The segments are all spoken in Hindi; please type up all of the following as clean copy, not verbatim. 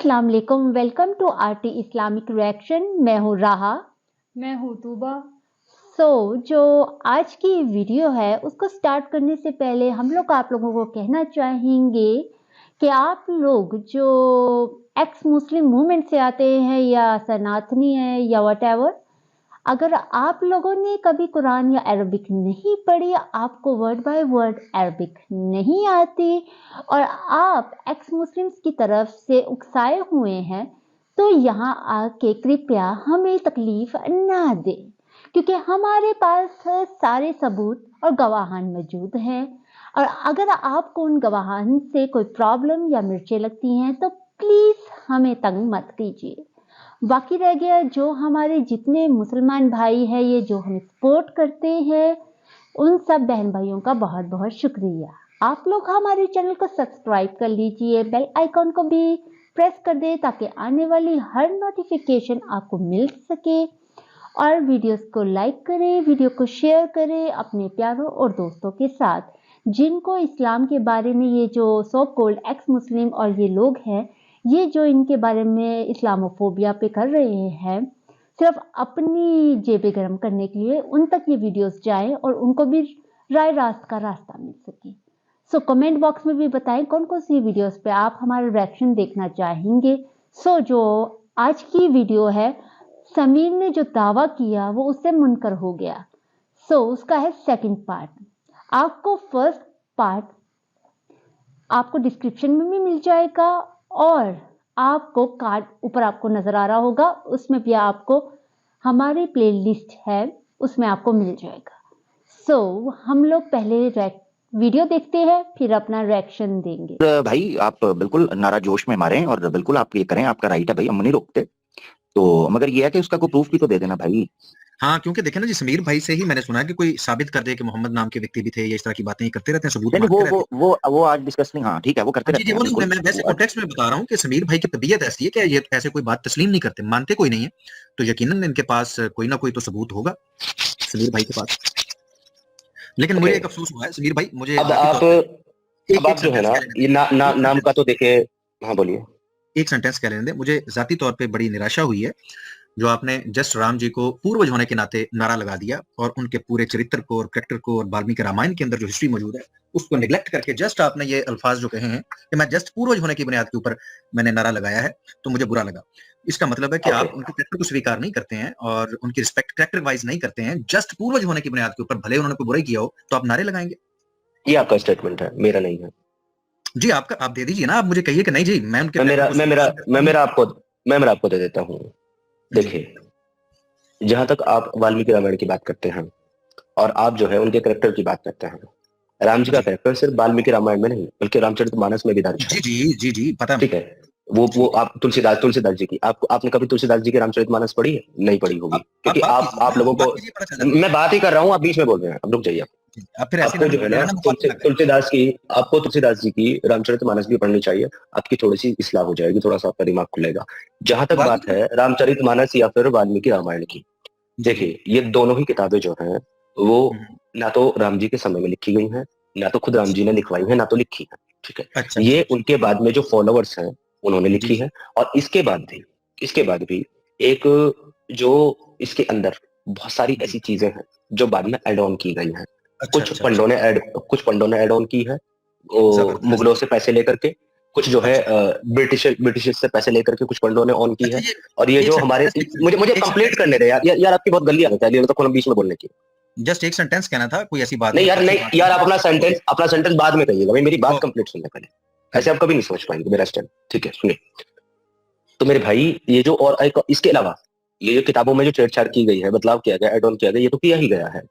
अस्सलाम वालेकुम, welcome to RT Islamic reaction. मैं हूँ राहा। मैं हूँ तूबा। जो आज की वीडियो है उसको स्टार्ट करने से पहले हम लोग आप लोगों को कहना चाहेंगे कि आप लोग जो एक्स मुस्लिम मूवमेंट से आते हैं या सनातनी है या वट, अगर आप लोगों ने कभी कुरान या अरबिक नहीं पढ़ी, आपको वर्ड बाय वर्ड अरबिक नहीं आती और आप एक्स मुस्लिम्स की तरफ से उकसाए हुए हैं, तो यहाँ आके कृपया हमें तकलीफ ना दें, क्योंकि हमारे पास सारे सबूत और गवाहान मौजूद हैं। और अगर आपको उन गवाहान से कोई प्रॉब्लम या मिर्चें लगती हैं तो प्लीज़ हमें तंग मत कीजिए। बाकी रह गया जो हमारे जितने मुसलमान भाई हैं, ये जो हमें सपोर्ट करते हैं, उन सब बहन भाइयों का बहुत बहुत शुक्रिया। आप लोग हमारे चैनल को सब्सक्राइब कर लीजिए, बेल आइकॉन को भी प्रेस कर दें ताकि आने वाली हर नोटिफिकेशन आपको मिल सके। और वीडियोस को लाइक करें, वीडियो को शेयर करें अपने प्यारों और दोस्तों के साथ जिनको इस्लाम के बारे में, ये जो सो कॉल्ड एक्स मुस्लिम और ये लोग हैं, ये जो इनके बारे में इस्लामोफोबिया पे कर रहे हैं सिर्फ अपनी जेबें गर्म करने के लिए, उन तक ये वीडियोस जाएं और उनको भी राय रास्त का रास्ता मिल सके। कमेंट बॉक्स में भी बताएं कौन कौन सी वीडियोस पे आप हमारा रिएक्शन देखना चाहेंगे। जो आज की वीडियो है, समीर ने जो दावा किया वो उससे मुनकर हो गया। उसका है सेकंड पार्ट। आपको फर्स्ट पार्ट आपको डिस्क्रिप्शन में भी मिल जाएगा और आपको कार्ड ऊपर आपको नजर आ रहा होगा, उसमें भी आपको हमारी प्लेलिस्ट है, उसमें आपको मिल जाएगा। हम लोग पहले वीडियो देखते हैं, फिर अपना रिएक्शन देंगे। भाई आप बिल्कुल नारा जोश में मारें और बिल्कुल आप ये करें, आपका राइट है भाई, हम नहीं रोकते। तो मगर ये है कि उसका कोई प्रूफ भी तो दे देना भाई। हाँ, क्योंकि देखे ना जी, समीर भाई से ही मैंने सुना है कि कोई साबित कर दे कि मोहम्मद नाम के व्यक्ति भी थे, या इस तरह की बातें करते रहते हैं, सबूत नहीं मांगते रहते हैं। वो आज डिस्कस नहीं, हाँ ठीक है, वो करते जी रहते जी, हैं वो नहीं, बिल्कुल। मैं वैसे कॉन्टेक्स्ट में बता रहा हूँ कि समीर भाई की तबीयत ऐसी है कि ये ऐसे कोई बात तस्लीम नहीं करते, मानते कोई नहीं है, तो यकीनन इनके पास कोई ना कोई तो सबूत होगा समीर भाई के पास। लेकिन मुझे एक अफसोस हुआ है समीर भाई, मुझे अब जाती आप तौर पे एक अब एक आप जो है सेंटेंस ना, कह लेने ये दें, नाम का तो देखे। हाँ बोलिए। एक सेंटेंस कह लेने दें। मुझे जाती तौर पे बड़ी निराशा हुई है जो आपने जस्ट राम जी को पूर्वज होने के नाते नारा लगा दिया और उनके पूरे चरित्र को और कैरेक्टर को और वाल्मीकि रामायण के अंदर जो हिस्ट्री मौजूद है उसको निगलेक्ट करके जस्ट आपने ये अल्फाज जो कहे हैं कि मैं जस्ट पूर्वज होने की बुनियाद के ऊपर मैंने नारा लगाया है, तो मुझे बुरा लगा। इसका मतलब है कि आप उनके कैरेक्टर को स्वीकार नहीं करते हैं और उनकी रिस्पेक्ट कैरेक्टर वाइज नहीं करते हैं, जस्ट पूर्वज होने की बुनियाद के ऊपर भले उन्होंने कोई बुराई किया हो तो आप नारे लगाएंगे। ये आपका स्टेटमेंट है, मेरा नहीं है जी, आपका आप दे दीजिए ना, आप मुझे कहिए कि नहीं जी मैं उनके मैं मेरा कैरेक्टर को मैं मेरा स्वीकार करता मैं हूं। मेरा आपको मैं मेरा आपको दे देता हूँ। जी देखिए, जहां तक आप वाल्मीकि रामायण की बात करते हैं और आप जो है उनके करेक्टर की बात करते हैं, राम जी का जी कैरेक्टर सिर्फ वाल्मीकि रामायण में नहीं बल्कि रामचरितमानस में भी दर्ज है। जी जी जी जी, पता है ठीक मुझे। है। वो जी, आप तुलसीदास जी की, आपने कभी तुलसीदास जी की रामचरितमानस पढ़ी है? नहीं पढ़ी होगी, आप क्योंकि बात आप कीजिए ना, लोगों को, बात कीजिए, पता चल जाता मैं बात ही कर रहा हूँ, आप बीच में बोल रहे हैं, अब रुक जाइए आप। है। आप फिर ऐसे आपको जो है ना मेरा ना मुखातिब ना करें। तुलसीदास जी की रामचरितमानस भी पढ़नी चाहिए। आपकी थोड़ी सी इस्लाह हो जाएगी, थोड़ा सा आपका दिमाग खुलेगा। जहां तक बात वाल्मीकि, है रामचरितमानस या फिर वाल्मीकि रामायण की, जी जी। देखिए ये दोनों ही किताबें जो हैं वो हम्म, ना तो राम जी के समय में लिखी गई हैं, ना तो खुद राम जी ने लिखवाई है, ना तो लिखी है। ठीक है। अच्छा अच्छा ये अच्छा। उनके बाद में जो फॉलोअर्स हैं उन्होंने जी लिखी जी। है। और इसके बाद भी एक जो इसके अंदर बहुत सारी जी, ऐसी चीजें हैं जो बाद में ऐड ऑन की गई हैं। अच्छा अच्छा अच्छा। कुछ पंडों ने ऐड ऑन की है, वो जबरदस्त। मुगलों से पैसे लेकर के। कुछ जो है अच्छा ब्रिटिश से पैसे लेकर के कुछ पंडों ने ऑन की अच्छा, है। ये और ये एक जो हमारे, सेंटेंस, मुझे एक कंप्लीट सेंटेंस, करने दे यार, यार आपकी बहुत गंदी आदत है, ये तो खोलम बीच में बोलने की। जस्ट एक सेंटेंस कहना था, कोई ऐसी बात नहीं नहीं, यार, अच्छी नहीं बात यार, आप है। अपना सेंटेंस बाद में कहिएगा भाई, मेरी बात ओके, कंप्लीट सुनने पहले। ठीक ऐसे है। आप कभी नहीं समझ पाएंगे मेरा स्टैंड। ठीक है, सुनिए। तो मेरे भाई, ये जो और एक इसके अलावा ये जो किताबों में जो छेड़छाड़ की गई है, बदलाव किया गया, एड ऑन किया गया, ये तो किया ही गया है।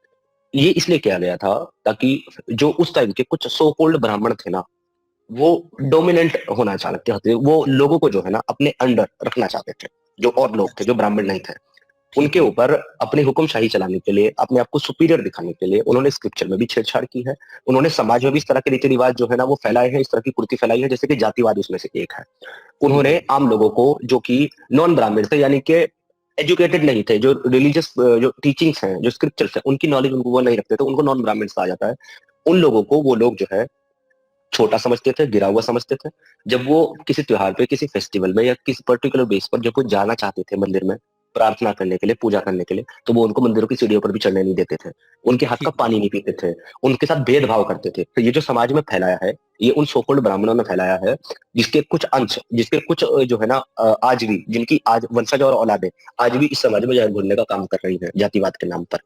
ये इसलिए किया गया था ताकि जो उस टाइम के कुछ सो कॉल्ड ब्राह्मण थे ना, वो डोमिनेंट होना चाहते थे, वो लोगों को जो है ना अपने अंडर रखना चाहते थे, जो और लोग थे जो ब्राह्मण नहीं थे, ठीक उनके है। ऊपर अपनी हुक्मशाही चलाने के लिए, अपने आप को सुपीरियर दिखाने के लिए उन्होंने स्क्रिप्चर में भी छेड़छाड़ की है। उन्होंने समाज में भी इस तरह के रीति रिवाज जो है ना वो फैलाए हैं, इस तरह की कुर्ती फैलाई है, जैसे कि जातिवाद उसमें से एक है। ठीक उन्होंने है। आम लोगों को जो कि नॉन ब्राह्मण थे, यानी कि एजुकेटेड नहीं थे, जो रिलीजियस जो टीचिंग्स हैं, जो स्क्रिप्चर्स हैं, उनकी नॉलेज उनको वो नहीं रखते थे, उनको नॉन ब्राह्मण कहा जाता है। उन लोगों को वो लोग जो है छोटा समझते थे, गिरा हुआ समझते थे। जब वो किसी त्योहार पे, किसी फेस्टिवल में या किसी पर्टिकुलर बेस पर जब वो जाना चाहते थे मंदिर में प्रार्थना करने के लिए, पूजा करने के लिए, तो वो उनको मंदिरों की सीढ़ियों पर भी चढ़ने नहीं देते थे, उनके हाथ का ठीक है। पानी नहीं पीते थे, उनके साथ भेदभाव करते थे। तो ये जो समाज में फैलाया है, ये उन सोकॉल्ड ब्राह्मणों ने फैलाया है, जिसके कुछ अंश, जिसके कुछ जो है ना आज भी, जिनकी आज वंशज और औलादे आज भी इस समाज में जहर घोलने का काम कर रही है जातिवाद के नाम पर।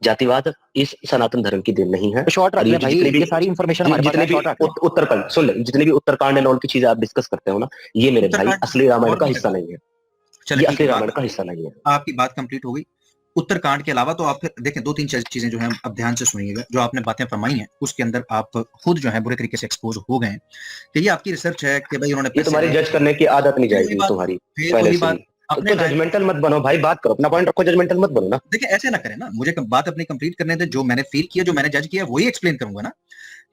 जातिवाद इस सनातन धर्म की देन नहीं है। शॉर्ट रख और ये ले जो भाई, जितने भी ये सारी इन्फॉर्मेशन हमारे पास जितने है, भी शॉर्ट रख ले। उत्तरकांड सुन ले, जितने भी उत्तरकांड एंड ऑल की चीजें आप डिस्कस करते हो ना, ये मेरे भाई उत्तरकांड असली रामायण और का भी हिस्सा जगह। नहीं है। चलो ये ठीक असली है, रामायण का हिस्सा नहीं है। आपकी बात कंप्लीट हो गई। उत्तरकांड के अलावा तो आप फिर देखें, 2-3 चीजें जो हैं अब ध्यान से सुनिएगा। जो आपने बातें फरमाई हैं उसके अंदर आप खुद जो है बुरे तरीके से एक्सपोज हो गए हैं कि ये आपकी रिसर्च है कि भाई उन्होंने ये पैसे तुम्हारी दिए। जज करने की आदत नहीं फिर वही जाएगी बात तुम्हारी फिर पहले वही से बात ही। अपने तो टाइम जजमेंटल मत बनो भाई, बात करो, अपना पॉइंट रखो, जजमेंटल मत बनो ना। देखिए ऐसे ना करें ना, मुझे बात अपनी कंप्लीट करने दे। जो मैंने फील किया, जो मैंने जज किया, वही एक्सप्लेन करूंगा ना।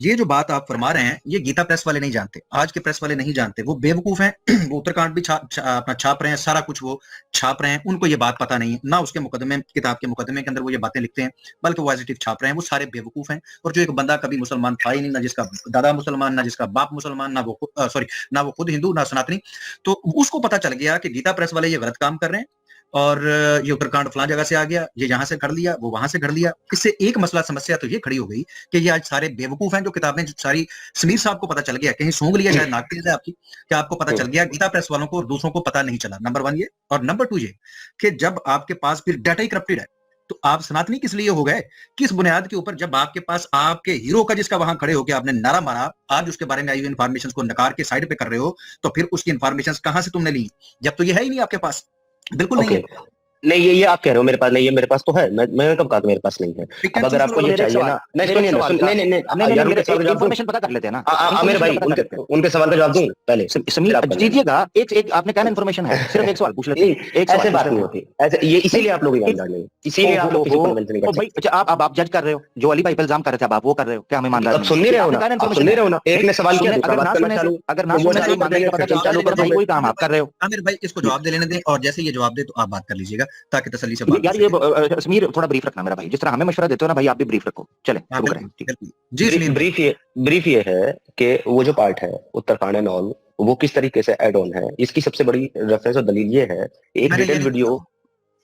ये जो बात आप फरमा रहे हैं, ये गीता प्रेस वाले नहीं जानते, आज के प्रेस वाले नहीं जानते, वो बेवकूफ हैं। वो उत्तरकांड भी अपना छाप रहे हैं, सारा कुछ वो छाप रहे हैं, उनको ये बात पता नहीं है ना। उसके मुकदमे, किताब के मुकदमे के अंदर वो ये बातें लिखते हैं, बल्कि वो पॉजिटिव छाप रहे हैं। वो सारे बेवकूफ हैं। और जो एक बंदा कभी मुसलमान था ही नहीं, ना जिसका दादा मुसलमान, ना जिसका बाप मुसलमान, ना वो सॉरी, ना वो खुद हिंदू, ना सनातनी, तो उसको पता चल गया कि गीता प्रेस वाले ये गलत काम कर रहे हैं और ये उत्तरकांड फलां जगह से आ गया, ये यहाँ से कर लिया, वो वहां से कर लिया। इससे एक मसला, समस्या तो ये खड़ी हो गई कि ये आज सारे बेवकूफ हैं। जो किताबें जो सारी समीर साहब को पता चल गया, कहीं सूंघ लिया, शायद नाक तेज है आपकी, कि आपको पता चल गया, गीता प्रेस वालों को और दूसरों को पता नहीं चला। नंबर 1 ये। और नंबर 2 ये कि जब आपके पास फिर डाटा ही करप्टेड है, तो आप सनातनी किस लिए हो गए? किस बुनियाद के ऊपर? जब आपके पास आपके हीरो का, जिसका वहां खड़े होकर आपने नारा मारा, आज उसके बारे में आई हुई इन्फॉर्मेशन को नकार के साइड पे कर रहे हो, तो फिर उसकी इन्फॉर्मेशन कहां से तुमने ली? जब तो ये है ही नहीं आपके पास, बिल्कुल नहीं ओके, है। नहीं ये आप कह रहे हो मेरे पास नहीं है, मेरे पास तो है। मैं कब कहा था मेरे पास नहीं है? ठीक अब है, अगर आपको ये मेरे एक चाहिए सवाल ना, नहीं मेरे एक सुनिए ना, सवाल का नहीं नहीं नहीं नहीं नहीं यार, मेरे उनके सवाल का जवाब दूं। इन्फॉर्मेशन पता कर लेते हैं ना, मेरे इन्फॉर्मेशन भाई पता कर लेते हैं। उनके सवाल का जवाब दूं पहले, फिर समीर आप कर लेना। दीजिएगा, एक एक आपने कहना इन्फॉर्मेशन है, सिर्फ एक सवाल पूछ लेते हैं, एक ऐसे सवाल बात पूछ नहीं लेते हैं। होती ऐसे, ये इसीलिए आप लोग ईमानदार नहीं, इसीलिए आप लोग किसी को कमेंट नहीं कर भाई सकते। अच्छा, आप जज कर रहे हो, जो अली भाई पे इल्जाम कर रहे थे, अब आप वो कर रहे हो, क्या हम ईमानदार अब नहीं सुन नहीं है? रहे हो आपने ना, कहना आप सुन इन्फॉर्मेशन नहीं है। रहे हो ना, एक ने सवाल किया, दूसरा बात करना चालू, अगर ना तो वो सुनने से चालू कर ईमानदारी देंगे, का पता फिर तुम चलता चालू तो कर फिर भाई दोगे। वही काम आप कर रहे हो। आमिर भाई इसको जवाब दे लेने दें, और जैसे ये जवाब दे तो आप बात कर लीजिएगा, ताकि तसल्ली से बात यार हो ये सके। समीर थोड़ा ब्रीफ रखना मेरा भाई, जिस तरह हमें मशवरा देते हो ना भाई, आप भी ब्रीफ रखो। चले हाँ शुरू करें, बिल्कुल ठीक। बिल्कुल। जी सुनील भाई। ब्रीफ ये है कि वो जो पार्ट है उत्तराखंड एंड ऑल, वो किस तरीके से ऐड ऑन है, इसकी सबसे बड़ी रेफरेंस और दलील ये है, एक मैंने ये डिटेल नहीं पूछा, वीडियो।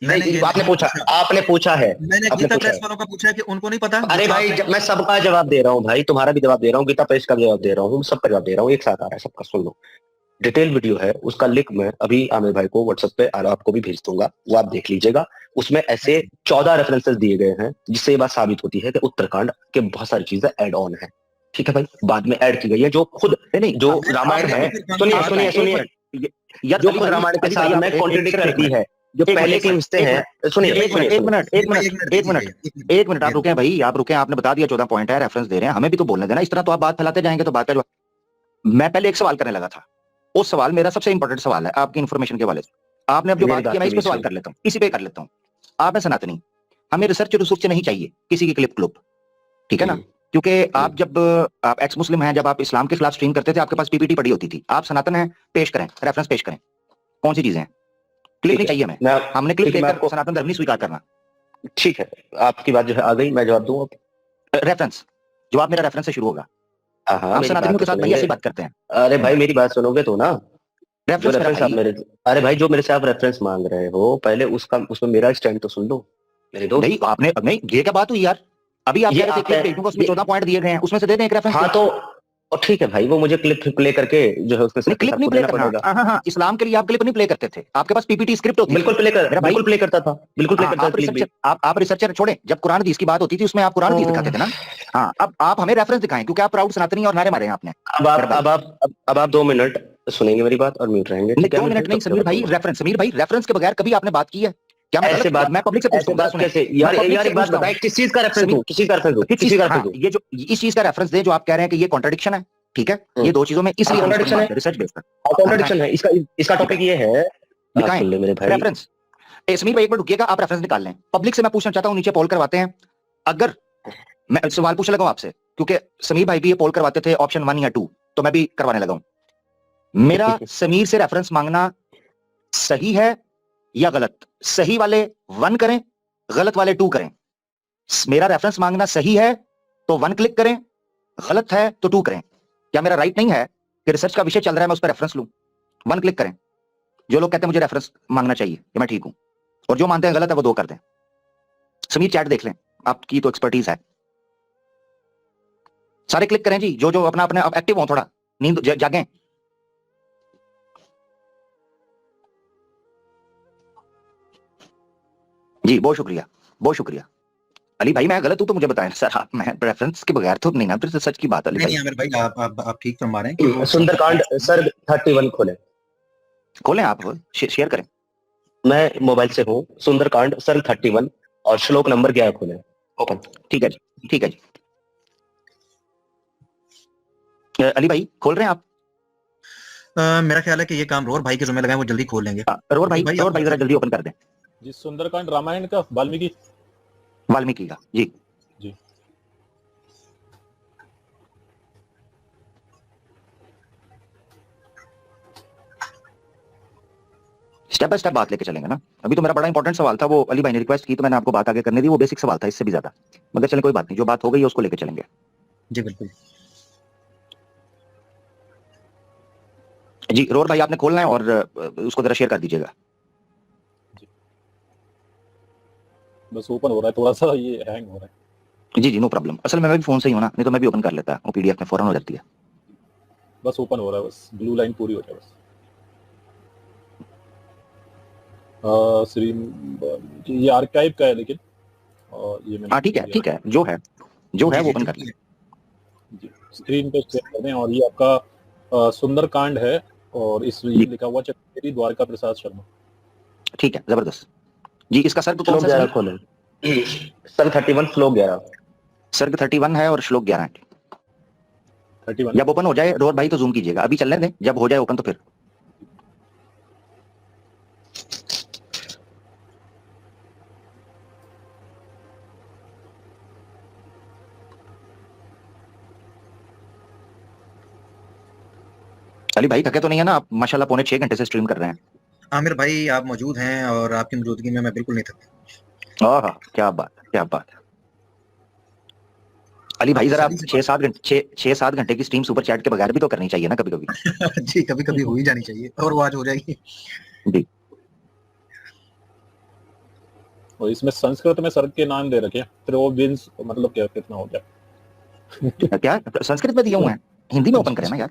मैंने नहीं ये आपने नहीं पूछा, पूछा। आपने पूछा है, मैंने आपने गीता पूछा प्रेस है। वालों का पूछा है कि उनको नहीं पता, जो अरे छाप भाई रहे हैं। मैं सबका जवाब दे रहा हूँ भाई, तुम्हारा भी जवाब दे रहा हूँ, गीता प्रेस का भी जवाब दे रहा हूँ, सबका जवाब दे रहा हूँ, एक साथ आ रहा है सबका। सुन लो, डिटेल वीडियो है, उसका लिंक मैं अभी आमिर भाई को व्हाट्सएप पे और आपको भी भेज दूंगा, वो आप देख लीजिएगा। उसमें ऐसे 14 रेफरेंसेस दिए गए हैं, जिससे ये बात साबित होती है कि उत्तराखंड के बहुत सारी चीजें ऐड ऑन है। ठीक है भाई, बाद में ऐड की गई है, जो खुद नहीं जो नहीं, रामायण आपने है, तो फिर सुनिए आप सुनिए एक सुनिए, मिनट, यार जो अली खुद भाई, रामायण के अली भाई साथ आप में कॉन्ट्रडिक्ट सिर्फ एक करती मिनट, है, जो एक पहले मिनट, के हिस्से हैं। सुनिए एक सुनिए मिनट, एक सुनिए, मिनट, एक भाई, मिनट, दे एक दीजिए मिनट, एक मिनट, एक मिनट, आप रुके भाई, आप रुके, आपने बता दिया 14 पॉइंट है, रेफरेंस दे रहे हैं, हमें भी तो बोलने देना। इस तरह तो आप बात फैलाते जाएंगे तो बात का जवाब। मैं पहले एक सवाल करने लगा था, वो सवाल मेरा सबसे इंपॉर्टेंट सवाल है आपकी इन्फॉर्मेशन के वाले से। आपने अब जो मेरी बात की, बात मैं के इस पे बीच सवाल में कर लेता हूँ, इसी पे कर लेता हूँ। आप है सनातनी, हमें रिसर्च नहीं चाहिए किसी की क्लिप क्लुप, ठीक है ना? क्योंकि आप जब आप एक्स मुस्लिम हैं, जब आप इस्लाम के खिलाफ स्ट्रीम करते थे, आपके पास पीपीटी पड़ी होती थी। आप सनातन हैं, पेश करें, रेफरेंस पेश करें, कौन सी चीजें हैं? क्लिप नहीं चाहिए हमें, हमने क्लिप ठीक है, मैं देखकर आपको, सनातन धर्म नहीं स्वीकार करना। ठीक है, आपकी बात जो है आ गई, मैं जवाब दूं अब। रेफरेंस, जवाब मेरा रेफरेंस से शुरू होगा। हाँ हाँ, आप मेरी सनातनियों बात के तो साथ भाई सुनेंगे। ऐसी बात करते हैं। अरे भाई मेरी बात सुनोगे तो ना, जो रेफरेंस मेरा रेफरेंस आप भाई, मेरे, अरे भाई जो मेरे से आप रेफरेंस मांग रहे हो, पहले उसका, उसमें मेरा स्टैंड तो सुन लो मेरे दोस्त। नहीं आपने, नहीं ये क्या बात हुई यार? अभी आप ये कह रहे थे आप क्लिप भेज दूंगा, उसमें 14 पॉइंट दिए गए हैं, उसमें से दे दें एक रेफरेंस। हाँ तो, और ठीक है भाई, वो मुझे क्लिप प्ले करके जो है उसके नहीं, साथ क्लिप नहीं आपको प्ले देना करना। पड़ेगा। हाँ हाँ, इस्लाम के लिए आप क्लिप नहीं प्ले करते थे, आपके पास पीपीटी स्क्रिप्ट होती थी बिल्कुल प्ले कर, मेरा भाई। बिल्कुल प्ले करता था, बिल्कुल प्ले करता था आप क्लिप भी। रिसर्चर, आप रिसर्चर छोड़े, जब कुरान हदीस की बात होती थी उसमें आप कुरान हदीस दिखाते थे ना। हाँ, अब आप हमें रेफरेंस दिखाएं, क्योंकि आप प्राउड सनातनी और नारे मारे हैं आपने। अब आप 2 मिनट सुनेंगे मेरी बात और म्यूट रहेंगे, ठीक है? 2 मिनट नहीं समीर भाई, रेफरेंस, समीर भाई रेफरेंस के बगैर कभी आपने बात की है क्या? मैं ऐसे बात, मैं पब्लिक से पूछता ऐसे हूँ, बात सुने, कैसे यार? मैं public यार से एक बात पूछता हूँ। बताए, किस चीज का रेफरेंस दूं, किसी का रेफरेंस दूं, किसी का रेफरेंस दूं? ये जो इस चीज का रेफरेंस दे जो आप कह रहे हैं कि ये कॉन्ट्रडिक्शन है, ठीक है? ये दो चीजों में इसलिए कॉन्ट्रडिक्शन है, रिसर्च बेस्ड है, कॉन्ट्रडिक्शन है, इसका टॉपिक ये है। दिखाएं सुन ले मेरे भाई, रेफरेंस। समीर भाई एक मिनट रुकिएगा, आप रेफरेंस निकाल लें। पब्लिक से मैं पूछना चाहता हूँ, नीचे पोल करवाते हैं। अगर मैं सवाल पूछने लगा हूं आपसे, क्योंकि समीर भाई भी ये पोल करवाते थे ऑप्शन 1 या 2, तो मैं भी करवाने लगा हूं। मेरा समीर से रेफरेंस मांगना सही है या गलत? सही वाले 1 करें, गलत वाले 2 करें। मेरा रेफरेंस मांगना सही है तो 1 क्लिक करें, गलत है तो 2 करें। क्या मेरा राइट नहीं है कि रिसर्च का विषय चल रहा है मैं उस पर रेफरेंस लूं? 1 क्लिक करें। जो लोग कहते हैं मुझे रेफरेंस मांगना चाहिए कि मैं ठीक हूं, और जो मानते हैं गलत है वो 2 कर दें। समीर चैट देख लें, आपकी तो एक्सपर्टीज है। सारे क्लिक करें जी, जो जो अपना अपने आप एक्टिव हो, थोड़ा नींद जागें। जी बहुत शुक्रिया, बहुत शुक्रिया। अली भाई मैं गलत हूं तो मुझे बताएं सर, आप मैं रेफरेंस के बगैर तो नहीं ना, फिर सच की बात अली नहीं भाई। नहीं आमिर भाई, आप ठीक फरमा रहे हैं कि वो सुंदरकांड सर्ग 31 खोले। खोलें आप, शेयर करें। मैं मोबाइल से हूँ, सुंदरकांड सर्ग 31 और श्लोक नंबर 11 खोले। ओपन। ठीक है जी, ठीक है जी। अली भाई खोल रहे हैं आप? मेरा ख्याल है कि ये काम रोहर भाई के जिम्मे लगाए, वो जल्दी खोल लेंगे। रोहर भाई जरा जल्दी ओपन कर दें। जी सुंदरकांड रामायण का, वाल्मीकि का जी। जी स्टेप बाय स्टेप बात लेके चलेंगे ना। अभी तो मेरा बड़ा इंपॉर्टेंट सवाल था, वो अली भाई ने रिक्वेस्ट की तो मैंने आपको बात आगे करने दी, वो बेसिक सवाल था इससे भी ज्यादा, मगर चले कोई बात नहीं, जो बात हो गई है उसको लेके चलेंगे। जी बिल्कुल। जी रोहर भाई आपने खोलना है और उसको जरा शेयर कर दीजिएगा। बस ओपन हो रहा है, थोड़ा सा ये हैंग हो रहा है। जी जी नो प्रॉब्लम, असल में मैं भी फोन से ही हूं ना, नहीं तो मैं भी ओपन कर लेता, वो पीडीएफ में फौरन हो जाती है। बस ओपन हो रहा है, बस ब्लू लाइन पूरी हो जाए बस। श्री ये आर्काइव का है लेकिन, और ये मैंने हाँ ठीक है, जो है वो ओपन कर लें। जी स्क्रीन पे शेयर कर दें। और ये आपका सुंदरकांड है, और इस ये लिखा हुआ चतुर्वेदी द्वारका प्रसाद शर्मा। ठीक है, जबरदस्त जी। इसका सर्ग कौन श्लोक सा 11 है? खोले। सर्ग 31 श्लोक 11। सर्ग 31 है और श्लोक 11 है। 31 जब ओपन हो जाए रोहर भाई तो जूम कीजिएगा, अभी चलने दें, जब हो जाए ओपन तो फिर। अली भाई थके तो नहीं है ना आप? माशाल्लाह पौने 6 घंटे से स्ट्रीम कर रहे हैं। आमिर भाई आप मौजूद हैं और आपकी मौजूदगी में मैं बिल्कुल नहीं थकता। आहा क्या बात, क्या बात। अली भाई जरा 6-7 घंटे की स्ट्रीम सुपर चैट के बगैर भी तो करनी चाहिए ना कभी कभी। जी कभी कभी हो ही जानी चाहिए, और वो आज हो जाएगी। जी और इसमें संस्कृत में सर्ग के नाम दे रखे हैं, त्रियोविंश, मतलब क्या कितना हो गया? क्या संस्कृत में दिए हुए हैं? हिंदी में ओपन करें ना यार।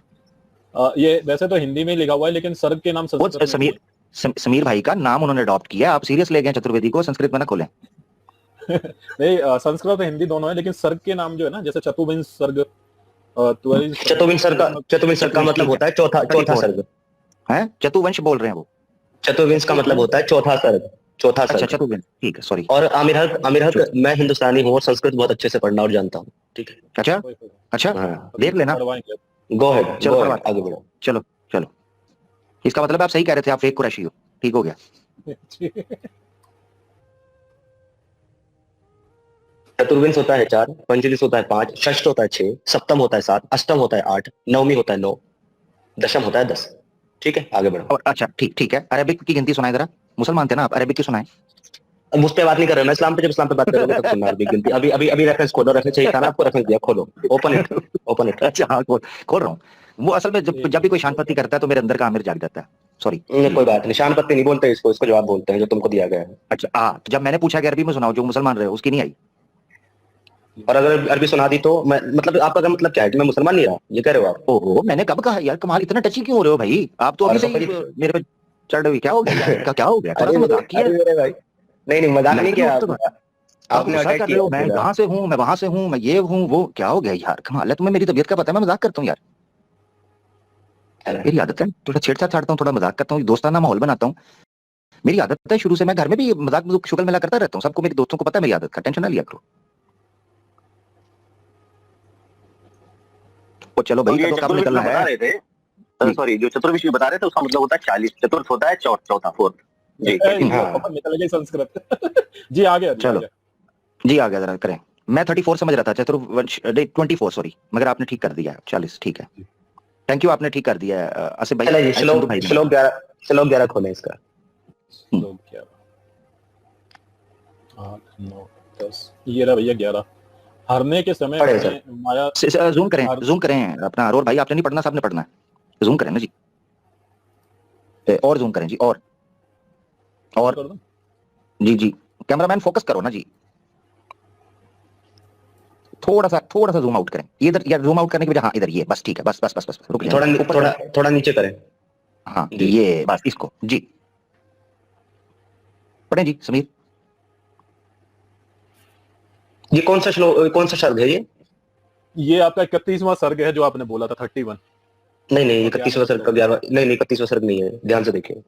ये वैसे तो हिंदी में लिखा हुआ है, लेकिन सर्ग के नाम वो संस्कृत में समीर भाई का नाम उन्होंने अडॉप्ट किया, आप सीरियस ले गए चतुर्वेदी को, संस्कृत में ना खोलें। नहीं, संस्कृत और हिंदी दोनों है, लेकिन सर्ग के नाम जो है ना, जैसे चतुर्विंश सर्ग, चतुर्विंश सर्ग का मतलब होता है चौथा सर्ग है। चतुर्वंश बोल रहे हैं वो। चतुर्विंश का मतलब होता है चौथा सर्ग। अच्छा चतुर्वंश, ठीक है, सॉरी। और आमिर हक मैं हिंदुस्तानी हूँ और संस्कृत बहुत अच्छे से पढ़ना और जानता हूँ। ठीक है। अच्छा हाँ। देख लेना। गो हेड, चलो आगे बढ़ो। चलो इसका मतलब आप सही कह रहे थे, आप फेक कुरैशी हो, ठीक हो गया। चतुर्विंश होता है 4, पंचविंश होता है 5, षष्ठ होता है 6, सप्तम होता है 7, अष्टम होता है 8, नवमी होता है 9, दशम होता है 10। ठीक है, आगे बढ़ो। और अच्छा ठीक है, अरेबिक की गिनती सुनाए जरा। मुसलमान थे ना आप, अरेबिक की सुनाए। अब मुझ पे बात नहीं कर रहे, मैं इस्लाम पे, जब इस्लाम पे बात करोगे तब सुनना अरबिक गिनती। अभी रेफरेंस खोलो, रेफरेंस चाहिए था ना आपको, रेफरेंस दिया, खोलो, ओपन इट। अच्छा हाँ खोल रहा हूँ। वो असल में जब भी कोई शांतपति करता है तो मेरे अंदर का आमिर जाग जाता है। सॉरी कोई बात नहीं, शांतपति नहीं बोलते इसको जवाब बोलते हैं जो तुमको दिया गया है। अच्छा हाँ, तो जब मैंने पूछा कि अरबी में सुनाओ, जो मुसलमान रहे उसकी नहीं आई। और अगर अरबी सुना दी तो मैं, मतलब आपका का मतलब क्या है कि मैं मुसलमान नहीं रहा, ये कह रहे हो आप? ओहो मैंने कब कहा यार, कमाल, इतना टची क्यों हो रहे हो भाई आप तो? अभी से ही मेरे पे चढ़ हुई, क्या हो गया यार, क्या हो गया? थोड़ा सा मजाक किया। अरे भाई नहीं मजाक नहीं किया आपने गुस्सा कर रहे हो, मैं यहाँ से हूँ, मैं वहां से हूँ, मैं ये हूँ वो, क्या हो गया यार? कमाल है, तुम्हें मेरी तबीयत का पता है, मैं मजाक करता हूँ यार, मेरी आदत है, थोड़ा छेड़छाड़ छाड़ता हूँ, थोड़ा मजाक करता हूँ, दोस्ताना माहौल बनाता हूँ, मेरी आदत है शुरू से। मैं घर में भी मजाक शुगल मिला करता रहता हूँ, सबको, मेरे दोस्तों को पता है मेरी आदत का, टेंशन ना लिया करो। तो चलो भाई, ये कब निकलना बता है? रहे थे, सॉरी, जो चतुर्विश बता रहे थे उसका मतलब होता है 40, चतुर्थ होता है चौथा, फोर्थ। जी निकल गई संस्कृत। जी आ गया, चलो जी आ गया, जरा करें। मैं 34 समझ रहा था, चतुर्वंश 24 सॉरी, मगर आपने ठीक कर दिया 40, ठीक है, थैंक यू, आपने ठीक कर दिया है आसिफ भाई। श्लोक 11 खोले इसका। श्लोक 11, 8, 9, 10, ये रहा भैया 11। हारने के समय पढ़े मैंने माया जूम करें, हार जूम करें अपना अरोर भाई, आपने नहीं पढ़ना, साहब ने पढ़ना है। जूम करें ना जी, और जूम करें जी, और कर दूं? जी जी, कैमरामैन फोकस करो ना जी, थोड़ा सा जूम आउट करें, ये इधर, या जूम आउट करने की वजह, हाँ इधर, ये बस ठीक है, बस बस बस बस, रुक थोड़ा जाए ऊपर, थोड़ा थोड़ा नीचे करें हाँ जी। ये बस, इसको जी पढ़ें जी समीर। ये कौन सा श्लोक, कौन सा सर्ग है ये आपका 31वां सर्ग है जो आपने बोला था, 31। नहीं नहीं, ये और 31वां सर्ग का 11वां, नहीं नहीं 31वां सर्ग नहीं है, ध्यान से देखिए,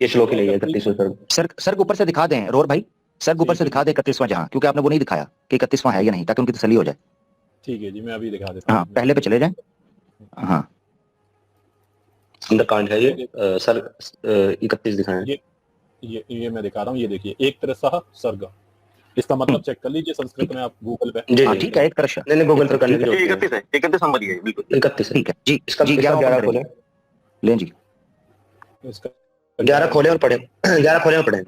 ये श्लोक ही नहीं है 31वां सर्ग। सर्ग ऊपर से दिखा दें रोर भाई, सर्ग ऊपर से दिखा दे 31वां जहां, क्योंकि आपने वो नहीं दिखाया कि 31वां है या नहीं, ताकि उनकी तसल्ली हो जाए। ठीक है जी, मैं अभी दिखा देता हाँ हूँ। पहले पे चले जाएं, हाँ सुंदरकांड है ये, सर्ग 31 दिखाएं। ये मैं दिखा रहा हूँ, ये देखिए, एक तरह सर्ग, इसका मतलब चेक कर लीजिए संस्कृत में आप गूगल पे। जी हाँ जी ठीक है, एक तरह से, नहीं नहीं, गूगल पर करने की ये जरूरत 31 है, 31 नंबर ये है, बिल्कुल नहीं, 31 है। ठीक है जी इसका जी, इसका 11 11 खोले, लें जी, इसका 11 खोले और पढ़े, 11 खोले और पढ़े।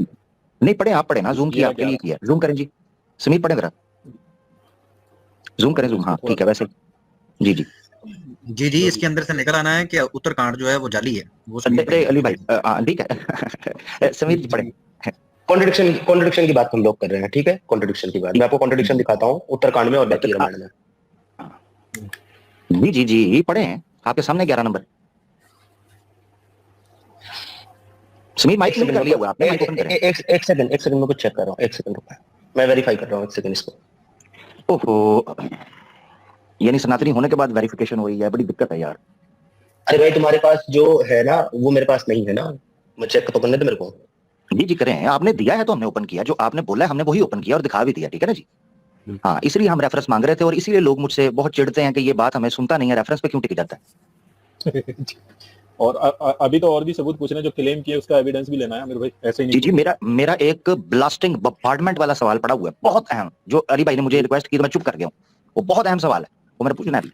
नहीं पढ़े, आप पढ़े ना, जूम किया आपके लिए किया, जूम करें जी समीर, पढ़े जरा, जूम करें, जूम, हाँ ठीक है वैसे, जी जी जी जी, इसके अंदर से निकल आना है कि उत्तरकांड जो है वो जाली है, वो समीर अरे अली भाई, ठीक है समीर जी पढ़े। कॉन्ट्रडिक्शन की बात हम लोग कर रहे हैं, ठीक है, कॉन्ट्रडिक्शन की बात मैं आपको कॉन्ट्रडिक्शन दिखाता हूँ उत्तरकांड में और बाकी रामायण में। जी जी जी पढ़े हैं आपके सामने 11 नंबर। समीर माइक म्यूट कर लिया हुआ आपने, माइक ओपन करें। एक सेकंड मैं कुछ चेक कर रहा हूँ, एक सेकंड रुका, मैं वेरीफाई कर रहा हूँ, एक सेकंड इसको। ओहो, यानी सनातनी होने के बाद वेरिफिकेशन हो रही है, बड़ी दिक्कत है यार। अरे भाई तुम्हारे पास जो है ना वो मेरे पास नहीं है ना, मैं चेक तो करने दे मेरे को। जी जी करें, आपने दिया है तो हमने ओपन किया, जो आपने बोला है हमने वही ओपन किया और दिखा भी दिया, ठीक है ना जी। हाँ इसलिए हम रेफरेंस मांग रहे थे, और इसीलिए लोग मुझसे बहुत चिढ़ते हैं कि ये बात हमें सुनता नहीं है, रेफरेंस पे क्यों टिक जाता है। और अभी तो और भी सबूत पूछने जो क्लेम किए उसका एविडेंस भी लेना है मेरे भाई, ऐसे ही जी नहीं। जी, मेरा एक ब्लास्टिंग बम्बार्डमेंट वाला सवाल पड़ा हुआ है, बहुत अहम, जो अली भाई ने मुझे रिक्वेस्ट की तो मैं चुप कर गया हूँ, वो बहुत अहम सवाल है, वो मैंने पूछना है अभी।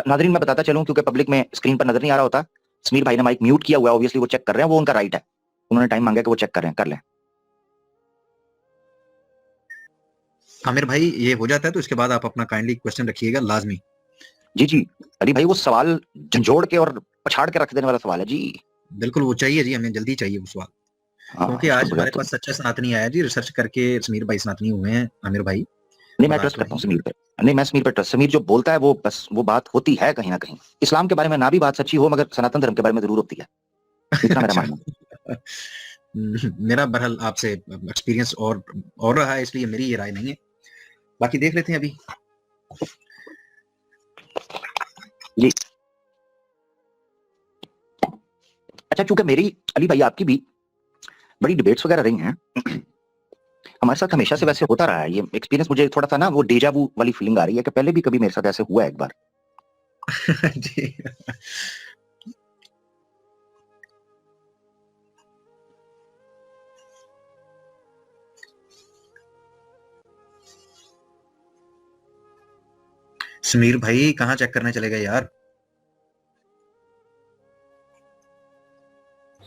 नादरीन मैं बताता चलूं, क्योंकि पब्लिक में स्क्रीन पर नजर नहीं आ रहा होता, समीर भाई ने माइक म्यूट किया हुआ है, ऑब्वियसली वो चेक कर रहे हैं, वो उनका राइट है, उन्होंने टाइम मांगा कि वो चेक करें, कर लें। आमिर भाई ये हो जाता है तो इसके बाद आप अपना काइंडली क्वेश्चन रखिएगा लाजमी। जी जी अली भाई, वो सवाल झंझोड़ के और पछाड़ के रख देने वाला सवाल है जी। बिल्कुल वो चाहिए जी, हमें जल्दी चाहिए वो सवाल, क्योंकि आज हमारे पास सच्चा सनातनी आया जी, रिसर्च करके समीर भाई सनातनी हुए हैं आमिर भाई। नहीं मैं ट्रस्ट करता हूँ समीर पे, नहीं मैं समीर पे ट्रस्ट, समीर जो बोलता है वो बस वो बात होती है कहीं ना कहीं, इस्लाम के बारे में ना भी बात सच्ची हो, मगर सनातन धर्म के बारे में जरूर होती है, इतना मेरा मानना। मेरा बहरहाल आपसे एक्सपीरियंस और रहा है, इसलिए मेरी ये राय नहीं है, बाकी देख लेते हैं अभी जी। अच्छा, चूंकि मेरी अली भाई आपकी भी बड़ी डिबेट्स वगैरह रही हैं, हमारे साथ हमेशा से वैसे होता रहा है, ये एक्सपीरियंस मुझे थोड़ा सा ना वो डेजा वू वाली फीलिंग आ रही है कि पहले भी कभी मेरे साथ ऐसे हुआ है एक बार। जी समीर भाई कहाँ चेक करने चले गए यार?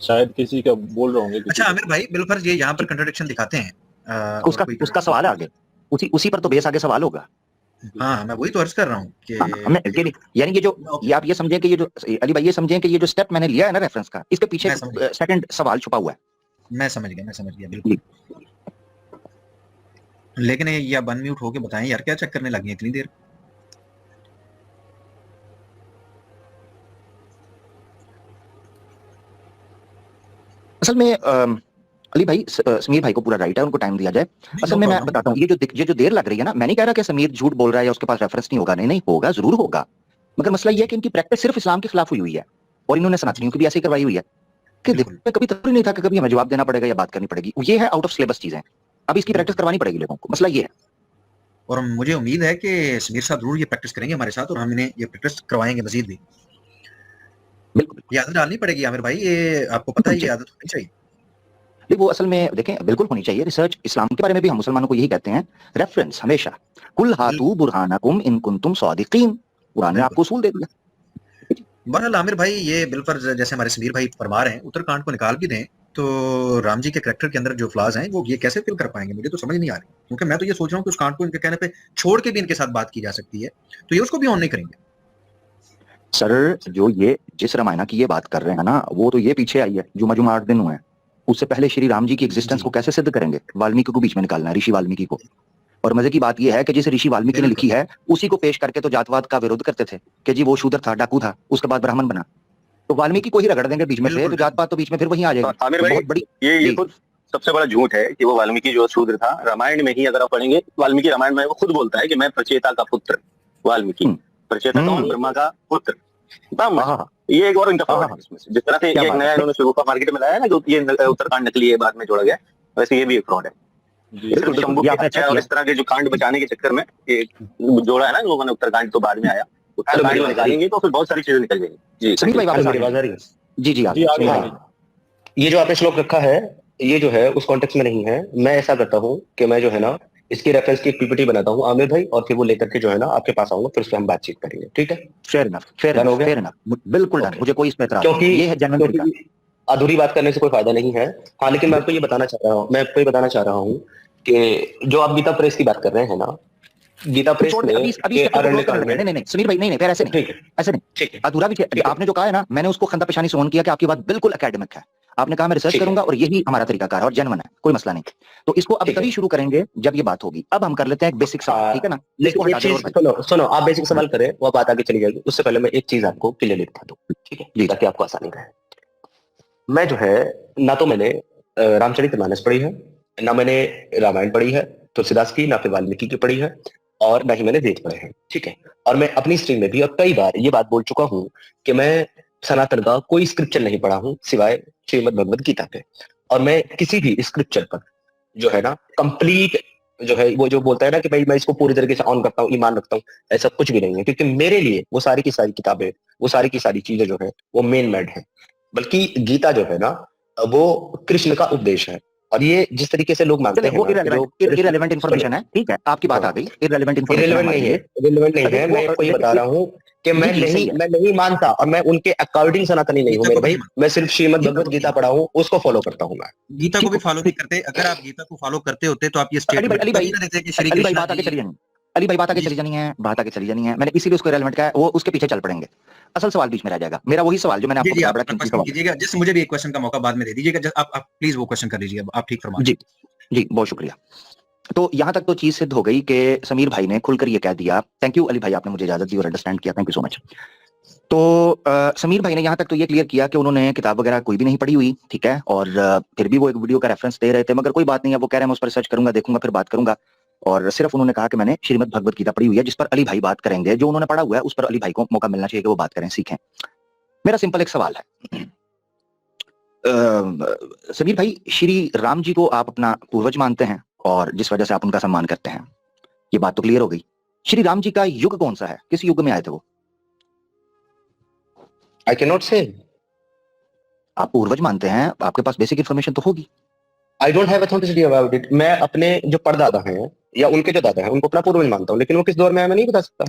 शायद किसी का बोल रहे होंगे। अच्छा आमिर भाई बिलफर्ज ये यहाँ पर कंट्रडिक्शन दिखाते हैं, उसका सवाल है आगे, उसी पर तो बेस आगे सवाल होगा। हाँ मैं वही तो अर्ज कर रहा हूँ कि यानी ये आप ये समझें कि ये जो अली भाई ये समझें कि ये जो स्टेप मैंने लिया है ना रेफरेंस का, इसके पीछे सेकंड सवाल छुपा हुआ है। मैं समझ गया बिल्कुल, लेकिन ये आप अनम्यूट होके बताएं यार, क्या चेक करने लगे इतनी देर? असल में अली भाई, समीर भाई को पूरा राइट है, उनको टाइम दिया जाए। असल में मैं बताता हूँ, ये जो देर लग रही है ना, मैं नहीं कह रहा कि समीर झूठ बोल रहा है या उसके पास रेफरेंस नहीं होगा, नहीं होगा, जरूर होगा, मगर मसला ये है कि इनकी प्रैक्टिस सिर्फ इस्लाम के खिलाफ हुई है, और इन्होंने सनातनियों की भी ऐसी करवाई हुई है कि कभी तस्वीर नहीं था कि कभी हमें जवाब देना पड़ेगा या बात करनी पड़ेगी, ये है आउट ऑफ सिलेबस चीजें, अब इसकी प्रैक्टिस करवानी पड़ेगी लोगों को, मसला ये है। और मुझे उम्मीद है कि समीर साहब जरूर ये प्रैक्टिस करेंगे हमारे साथ, और हम इन्हें ये प्रैक्टिस करवाएंगे मजीद भी। बिल्कुल ये आदत डालनी पड़ेगी आमिर भाई, ये आपको पता है ये आदत होनी चाहिए। वो असल में देखें बिल्कुल होनी चाहिए रिसर्च, इस्लाम के बारे में भी हम मुसलमानों को यही कहते हैं, रेफरेंस हमेशा, कुल हातू बुरहानकुम इन कुंतुम सादिकीन, कुरान ने आपको उसूल दे दिया। बहरहाल आमिर भाई ये बिलफर्ज जैसे हमारे समीर भाई फरमा रहे हैं, उत्तरकांड को निकाल भी दें तो राम जी के कैरेक्टर के अंदर जो फ्लॉज हैं वो ये कैसे फिल कर पाएंगे, मुझे तो समझ नहीं आ रही, क्योंकि मैं तो ये सोच रहा हूँ कि उस कांड को इनके कहने पे छोड़ के भी इनके साथ बात की जा सकती है, तो ये उसको भी ऑन नहीं करेंगे। सर जो ये जिस रामायण की ये बात कर रहे हैं ना, वो तो ये पीछे आई है, जुमा 8 दिन हुए हैं। उससे पहले श्री राम जी की एग्जिस्टेंस को कैसे सिद्ध करेंगे? वाल्मीकि को बीच में निकालना है, ऋषि वाल्मीकि को। और मजे की बात यह है कि जिस ऋषि वाल्मीकि ने लिखी है उसी को पेश करके तो जातवाद का विरोध करते थे कि जी वो शूद्र था, डाकू था, उसके बाद ब्राह्मण बना। तो वाल्मीकि को ही रगड़ देंगे बीच में से, तो जातपात तो बीच में फिर वहीं आ जाएगी। आमिर भाई, बहुत बड़ी ये खुद सबसे बड़ा झूठ है कि वो वाल्मीकि जो शूद्र था, रामायण में ही अगर आप पढ़ेंगे, वाल्मीकि रामायण में वो खुद बोलता है कि मैं प्रचेता का पुत्र वाल्मीकि। प्रचेता कौन? ब्रह्मा का पुत्र ब्रह्मा। ये एक और इंटरफेरेंस है इसमें से। जिस तरह से ये एक नया इन्होंने शोभा मार्केट में लाया है ना, जो ये उत्तरकांड नकली है, बाद में जोड़ा गया, वैसे ये भी एक फ्रॉड है। शंभू की हत्या और इस तरह के जो कांड बचाने के चक्कर में ये जोड़ा है ना लोगों ने, उत्तरकांड तो बाद में आया, उत्तरकांड में निकालेंगे तो फिर बहुत सारी चीजें निकल जाएंगी। जी सनी भाई वापस आ रही है। जी जी ये जो आपने श्लोक रखा है, ये जो है उस कॉन्टेक्स्ट में नहीं है। मैं ऐसा करता हूँ कि मैं जो है ना इसके रेफरेंस की एक पीपीटी बनाता हूँ आमिर भाई, और फिर वो लेकर के जो है ना आपके पास आऊंगा, फिर उस पर हम बातचीत करेंगे, ठीक है? फेयर इनफ, बिल्कुल डन, मुझे कोई इसमें एतराज नहीं, क्योंकि ये है जेन्युइन तरीका। अधूरी बात करने से कोई फायदा नहीं है। हाँ, लेकिन मैं आपको ये बताना चाह रहा हूँ कि जो आप गीता प्रेस की बात कर रहे हैं ना, गीता प्रेस में नहीं सुनील भाई, नहीं फिर ऐसे नहीं, अधूरा भी आपने जो कहा है ना, मैंने उसको खंदा पेशानी से ऑन किया कि आपकी बात बिल्कुल एकेडमिक है। आपने कहा मैं रिसर्च करूंगा और यही हमारा तरीकाकार है और जेन्युइन है, कोई मसला नहीं। तो इसको अब तभी शुरू करेंगे जब ये बात होगी। अब हम कर लेते हैं एक बेसिक सवाल, ठीक है ना? सुनो, आप बेसिक सवाल करें, वो बात आगे चली जाएगी। उससे पहले मैं एक चीज आपको क्लियरली बता दूं, ठीक है, ताकि आपको आसानी रहे। मैं जो है ना तो मैंने रामचरितमानस पढ़ी है, ना मैंने रामायण पढ़ी है तुलसीदास की, ना फिर वाल्मीकि की पढ़ी है, और ना ही मैंने वेद पढ़े हैं, ठीक है? और मैं अपनी स्ट्रीम में भी और कई बार ये बात बोल चुका हूँ कि मैं सनातन का कोई स्क्रिप्चर नहीं पढ़ा हूँ सिवाय श्रीमद् भगवद गीता पे। और मैं किसी भी स्क्रिप्चर पर जो है ना कंप्लीट जो है वो जो बोलता है ना कि भाई मैं इसको पूरी तरीके से ऑन करता हूँ, ईमान रखता हूँ, ऐसा कुछ भी नहीं है। क्योंकि मेरे लिए वो सारी की सारी किताबें, वो सारी की सारी चीजें जो है वो मेन मेड है। बल्कि गीता जो है ना वो कृष्ण का उपदेश है। और ये जिस तरीके से लोग मानते हैं वो इररिलेवेंट इंफॉर्मेशन है, ठीक है, आपकी बात आ गई। इररिलेवेंट नहीं है। मैं आपको ये बता रहा हूँ कि मैं नहीं मानता, और मैं उनके अकॉर्डिंग सनातनी नहीं हूँ मेरे भाई। मैं सिर्फ श्रीमद् भगवद गीता पढ़ा हूँ, उसको फॉलो करता हूँ। मैं गीता को भी फॉलो नहीं करते। अगर आप गीता को फॉलो करते होते तो आप ये स्टेटमेंट अली भाई बात आगे चली जानी है। मैंने इसीलिए उसको इररिलेवेंट कहा है, वो उसके पीछे चल पड़ेंगे, असल सवाल बीच में रह जाएगा। मेरा वही सवाल जो मैंने आपको बड़ा क्वेश्चन कीजिएगा, जस्ट मुझे भी एक क्वेश्चन का मौका बाद में दे दीजिएगा। आप प्लीज वो क्वेश्चन कर लीजिए, आप ठीक फरमा। जी बहुत शुक्रिया। तो यहां तक तो चीज सिद्ध हो गई कि समीर भाई ने खुलकर ये कह दिया। थैंक यू अली भाई, आपने मुझे इजाजत दी और अंडरस्टैंड किया, थैंक यू सो मच। तो समीर भाई ने यहां तक तो ये क्लियर किया कि उन्होंने किताब वगैरह कोई भी नहीं पढ़ी हुई, ठीक है, और फिर भी वो एक वीडियो का रेफरेंस दे रहे थे। मगर कोई बात नहीं है, वो कह रहे हैं मैं उस पर रिसर्च करूंगा, देखूंगा, फिर बात करूंगा। और सिर्फ उन्होंने कहा कि मैंने श्रीमद् भगवद गीता पढ़ी हुई है, जिस पर अली भाई बात करेंगे। जो उन्होंने पढ़ा हुआ है उस पर अली भाई को मौका मिलना चाहिए कि वो बात करें, सीखें। मेरा सिंपल एक सवाल है, समीर भाई, श्री राम जी को आप अपना पूर्वज मानते हैं और जिस वजह से आप उनका सम्मान करते हैं, ये बात तो क्लियर हो गई। श्री राम जी का युग कौन सा है, किस युग में आए थे वो? आई कैन नॉट से। आप पूर्वज मानते हैं, आपके पास बेसिक इंफॉर्मेशन तो होगी। I don't have authenticity about it. मैं अपने जो परदादा हैं या उनके जो दादा हैं उनको अपना पूर्वज मानता हूँ, लेकिन वो किस दौर में आया मैं नहीं बता सकता।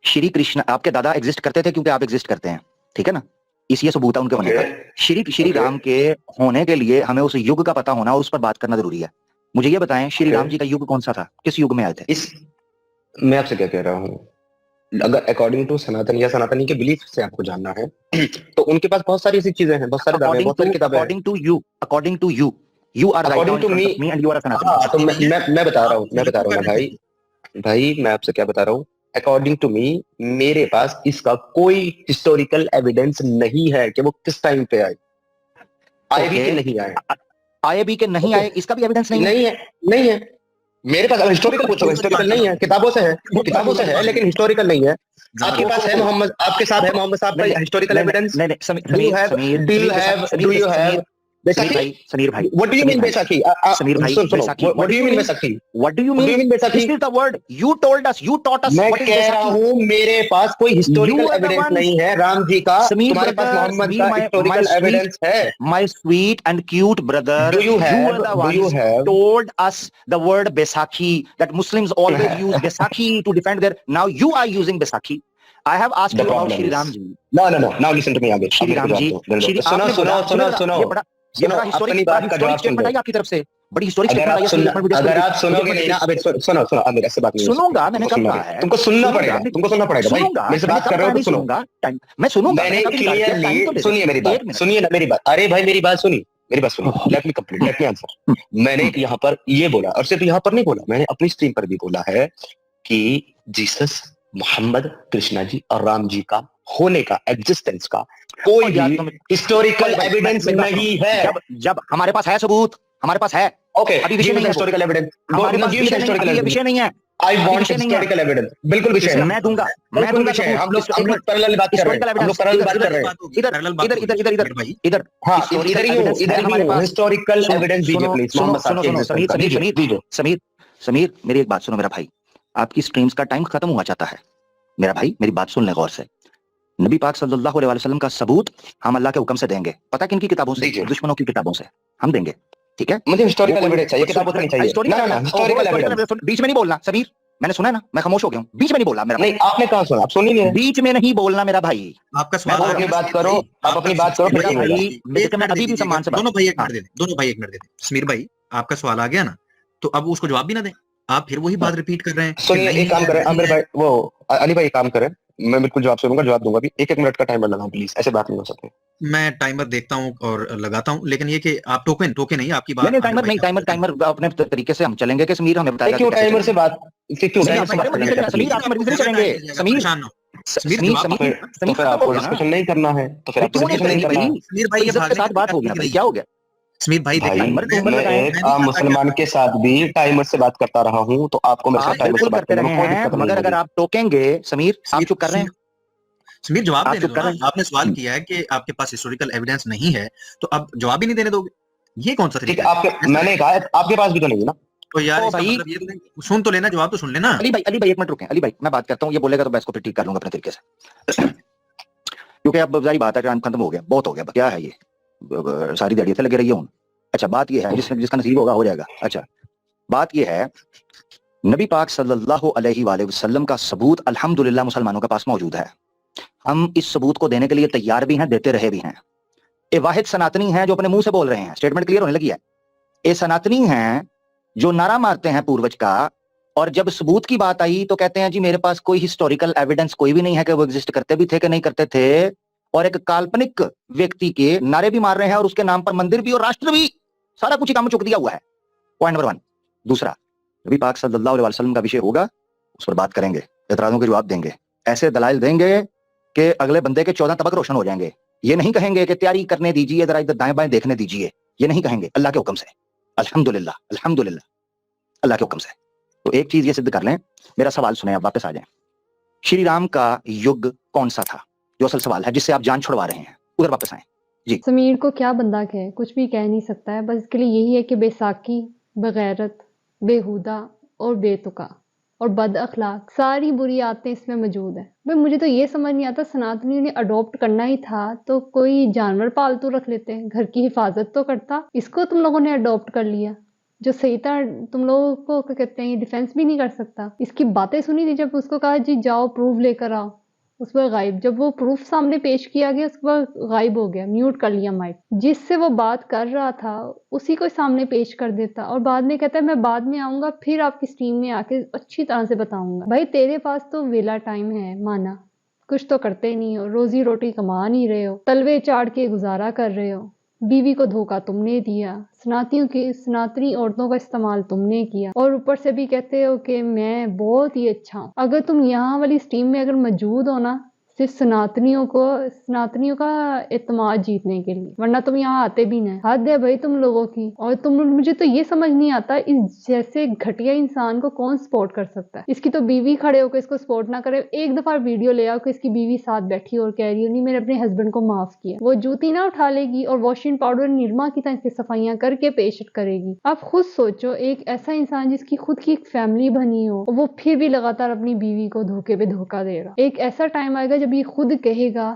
श्री कृष्ण आपके दादा एग्जिस्ट करते थे क्योंकि आप एग्जिस्ट करते हैं, ठीक है ना? इसी सबूत है उनके होने का। श्री राम के होने के लिए हमें उस युग का पता होना और उस पर बात करना जरूरी है। मुझे ये बताएं, श्री राम जी का युग कौन सा था, किस युग में आए थे? मैं आपसे क्या कह रहा हूँ, अगर अकॉर्डिंग टू सनातन या सनातनी के बिलीफ से आपको जानना है तो उनके पास बहुत सारी ऐसी चीजें हैं, बहुत सारे दावे, बहुत सारी किताबें। According to you are according to me and you are Sanatan. तो मैं बता रहा हूँ ना भाई, मैं आपसे क्या बता रहा हूँ। अकॉर्डिंग टू मी, मेरे पास इसका कोई हिस्टोरिकल एविडेंस नहीं है कि वो किस टाइम पे आए, आए भी कि नहीं आए। आए भी कि नहीं आए, इसका भी एविडेंस नहीं है मेरे पास। हिस्टोरिकल पूछो, हिस्टोरिकल नहीं है, किताबों से है लेकिन हिस्टोरिकल नहीं है। आपके पास है मोहम्मद, आपके साथ है मोहम्मद साहब का historical evidence? Do you have Sameer भाई, what do you mean Baisakhi? Sameer भाई, what do you mean Baisakhi? What do you mean Baisakhi? This is the word you told us, you taught us. मैं कह रहा हूँ मेरे पास कोई हिस्टोरिकल एविडेंस नहीं है राम जी का। तुम्हारे पास मोहम्मद का हिस्टोरिकल एविडेंस है? My sweet and cute brother, you were the one told us the word Baisakhi, that Muslims always use Baisakhi to defend their. Now you are using Baisakhi. I have asked you about Shri Ram ji. No. Now listen to me, Abid. Shri Ram ji, सुनो। ये बड़ा हिस्टोरिक स्टेटमेंट आई आपकी तरफ से, बड़ी हिस्टोरिक अगर आप सुनोगे नहीं ना, अब सुनो अब मेरे से बात नहीं सुनूंगा, मैंने कब कहा है तुमको सुनना पड़ेगा भाई, मेरे से बात कर रहे हो तो सुनूंगा, मैं सुनूंगा, मैंने क्लियरली सुनिए ना मेरी बात, अरे भाई मेरी बात सुनिए, let me complete, let me answer. मैंने यहाँ पर ये बोला, और सिर्फ यहाँ पर नहीं बोला, मैंने अपनी स्ट्रीम पर भी बोला है कि जीसस, मोहम्मद, कृष्णा जी और राम जी का होने का, एग्जिस्टेंस का कोई भी हिस्टोरिकल एविडेंस नहीं है। जब हमारे पास है सबूत, हमारे पास है, ओके, अभी विषय नहीं है हिस्टोरिकल एविडेंस, विषय नहीं है, आई वांट हिस्टोरिकल एविडेंस, बिल्कुल विषय है, मैं दूंगा विषय है, हम लोग पैरेलल बात कर रहे हैं, हम लोग पैरेलल बात कर रहे हैं, इधर हाँ इधर ही हूं, हिस्टोरिकल एविडेंस दीजिए प्लीज मोहम्मद साहब। समीर मेरी एक बात सुनो मेरा भाई, आपकी स्ट्रीम्स का टाइम खत्म हुआ चाहता है मेरा भाई, मेरी बात सुन ले गौर से। नबी पाक सल्लल्लाहु अलैहि वसल्लम का सबूत हम अल्लाह के हुक्म से देंगे, पता किन की किताबों से? दुश्मनों की किताबों से हम देंगे, ठीक है? मुझे हिस्टोरिकल एविडेंस चाहिए, किताबों से नहीं चाहिए। ना हिस्टोरिकल एविडेंस। बीच में नहीं बोलना समीर, मैंने सुना है ना, मैं खामोश हो गया हूं, बीच में नहीं बोलना मेरा। नहीं आपने कहाँ सुना, आप सुन ही नहीं रहे। बीच में नहीं बोलना मेरा भाई, आपका सवाल अपनी बात करो, आप अपनी बात करो, मेरा भाई, मैं अभी भी सम्मान से दोनों भाई एक मिनट दे दें, दोनों भाई एक मिनट दे दें। समीर भाई आपका सवाल आ गया ना, तो अब उसको जवाब भी ना दें, आप फिर वही बात रिपीट कर रहे हैं। सुनिए एक काम करें आमिर भाई, वो अली भाई एक काम करें, मैं बिल्कुल जवाब सुनूंगा, जवाब दूंगा भी, एक मिनट का टाइमर लगाऊं प्लीज, ऐसे बात नहीं हो सकती। मैं टाइमर देखता हूं और लगाता हूं, लेकिन ये कि आप टोके नहीं, आपकी बात नहीं, टाइमर अपने तरीके से हम चलेंगे कि समीर हमें बताएगा क्यों टाइमर से बात, क्यों समीर आप मर्जी से चलेंगे, तो फिर आपको डिस्कशन नहीं करना है, तो फिर आपको डिस्कशन नहीं करना है। समीर भाई इज्जत के साथ बात होगी ना भाई, क्या हो गया? समीर भाई मैं एक आम मुसलमान के साथ भी टाइमर से बात करता रहा हूं, तो आपको मेरे साथ टाइमर से बात करने में कोई दिक्कत नहीं है, मगर अगर आप टोकेंगे समीर, आप चुप कर रहे हैं। समीर जवाब देने दो ना, आपने सवाल किया है कि आपके पास हिस्टोरिकल एविडेंस नहीं है, तो आप जवाब ही नहीं देने दोगे, ये कौन सा तरीका है? आपके, मैंने कहा आपके पास भी तो नहीं है ना, तो यार भाई मतलब ये तो सुन तो लेना, जवाब तो सुन लेना। अली भाई एक मिनट रुकें, अली भाई मैं बात करता हूँ, ये बोलेगा तो मैं इसको फिर ठीक कर लूंगा अपने तरीके से, क्योंकि अब जारी बात है, टाइम खत्म हो गया, बहुत हो गया, क्या है ये सारी दिहाड़ी से लगे रही हूँ। अच्छा बात ये है, जिसका नसीब होगा हो जाएगा। अच्छा बात ये है, नबी पाक सल्लल्लाहु अलैहि वसल्लम का सबूत अल्हम्दुलिल्लाह मुसलमानों के पास मौजूद है, हम इस सबूत को देने के लिए तैयार भी हैं, देते रहे भी हैं। ये वाहिद सनातनी हैं जो अपने मुंह से बोल रहे हैं, स्टेटमेंट क्लियर होने लगी है। ये सनातनी हैं जो नारा मारते हैं पूर्वज का, और जब सबूत की बात आई तो कहते हैं जी मेरे पास कोई हिस्टोरिकल एविडेंस कोई भी नहीं है कि वो एग्जिस्ट करते भी थे कि नहीं करते थे, और एक काल्पनिक व्यक्ति के नारे भी मार रहे हैं, और उसके नाम पर मंदिर भी और राष्ट्र भी, सारा कुछ ही काम चुक दिया हुआ है। Point number 1। दूसरा, नबी पाक सल्लल्लाहु अलैहि वसल्लम का विषय होगा, उस पर बात करेंगे, एतराजों के जवाब देंगे, ऐसे दलाइल देंगे कि अगले बंदे के 14 तबक रोशन हो जाएंगे। ये नहीं कहेंगे कि तैयारी करने दीजिए, जरा इधर दाएं बाएं देखने दीजिए, ये नहीं कहेंगे, अल्लाह के हुक्म से, अल्हम्दुलिल्लाह अल्हम्दुलिल्लाह, अल्लाह के हुक्म से। तो एक चीज ये सिद्ध कर लें, मेरा सवाल सुने, आप वापस आ जाएं। श्री राम का युग कौन सा था, जो असल सवाल है जिससे आप जान छुड़वा रहे हैं, उधर वापस आए जी। समीर को क्या बंदा कहे, कुछ भी कह नहीं सकता है, बस इसके लिए यही है कि बेसाकी, बगैरत, बेहुदा और बेतुका और बद अखलाक, सारी बुरी आदतें इसमें मौजूद है। भाई मुझे तो ये समझ नहीं आता, सनातनियों ने अडॉप्ट करना ही था तो कोई जानवर पालतू रख लेते हैं, घर की हिफाजत तो करता। इसको तुम लोगों ने अडॉप्ट कर लिया, जो सही था तुम लोगों को क्या कहते हैं, डिफेंस भी नहीं कर सकता। इसकी बातें सुनी थी जब उसको कहा जी जाओ प्रूफ लेकर आओ, उस पर गायब। जब वो प्रूफ सामने पेश किया गया उसके बाद गायब हो गया, म्यूट कर लिया माइक। जिससे वो बात कर रहा था उसी को सामने पेश कर देता, और बाद में कहता है मैं बाद में आऊंगा, फिर आपकी स्ट्रीम में आके अच्छी तरह से बताऊंगा। भाई तेरे पास तो वेला टाइम है, माना कुछ तो करते नहीं हो, रोजी रोटी कमा नहीं रहे हो, तलवे चाड़ के गुजारा कर रहे हो, बीवी को धोखा तुमने दिया, सनातनी औरतों का इस्तेमाल तुमने किया, और ऊपर से भी कहते हो कि मैं बहुत ही अच्छा हूँ। अगर तुम यहाँ वाली स्ट्रीम में अगर मौजूद हो ना, सिर्फ सनातनियों का एतमाद जीतने के लिए, वरना तुम यहाँ आते भी नहीं। हद है भाई तुम लोगों की। और मुझे तो ये समझ नहीं आता, इस जैसे घटिया इंसान को कौन सपोर्ट कर सकता है। इसकी तो बीवी खड़े होकर इसको सपोर्ट ना करे, एक दफा वीडियो ले आओ कि इसकी बीवी साथ बैठी और कह रही हो नहीं मैंने अपने हस्बैंड को माफ किया, वो जूती ना उठा लेगी और वॉशिंग पाउडर निरमा की तरह सफाइयां करके पेश करेगी। आप खुद सोचो, एक ऐसा इंसान जिसकी खुद की एक फैमिली बनी हो, वो फिर भी लगातार अपनी बीवी को धोखे पे धोखा दे रहा। एक ऐसा टाइम आएगा जब ये खुद कहेगा